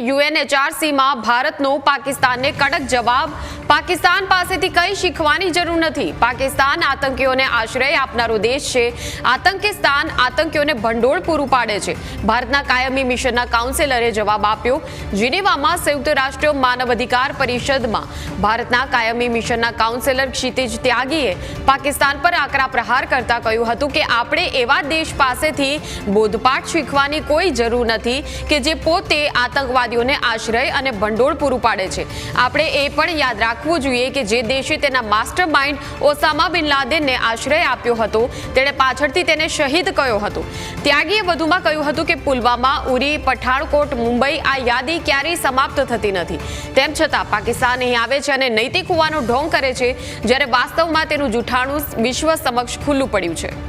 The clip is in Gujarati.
યુએનએચઆરસીમાં ભારતનો પાકિસ્તાનને કડક જવાબ। પાકિસ્તાન પાસેથી કંઈ શીખવાની જરૂર નથી। પાકિસ્તાન આતંકીઓને આશ્રય આપનારો દેશ છે। આતંકિસ્તાન આતંકીઓને ભંડોળ પૂરું પાડે છે। ભારતના કાયમી મિશનના કાઉન્સિલરે જવાબ આપ્યો। જીનીવામાં સંયુક્ત રાષ્ટ્ર માનવ અધિકાર પરિષદમાં ભારતના કાયમી મિશનના કાઉન્સિલર ક્ષિતિજ ત્યાગીએ પાકિસ્તાન પર આકરા પ્રહાર કરતા કહ્યું હતું કે આપણે એવા દેશ પાસેથી બોધપાઠ શીખવાની કોઈ જરૂર નથી કે જે પોતે આતંકવાદીઓને આશ્રય અને ભંડોળ પૂરું પાડે છે। આપણે એ પણ યાદ રાખવું જોઈએ કે જે દેશે તેના માસ્ટરમાઇન્ડ ઓસામા બિન લાદેનને આશ્રય આપ્યો હતો તેણે પાછળથી તેને શહીદ કર્યો હતો। ત્યાગીએ વધુમાં કહ્યું હતું કે પુલવામા, ઉરી, પઠાણકોટ, મુંબઈ આ યાદી ક્યારેય સમાપ્ત થતી નથી। તેમ છતાં પાકિસ્તાન અહીં આવે છે અને નૈતિક હોવાનો ઢોંગ કરે છે, જ્યારે વાસ્તવમાં તેનું જૂઠાણું વિશ્વ સમક્ષ ખુલ્લું પડ્યું છે।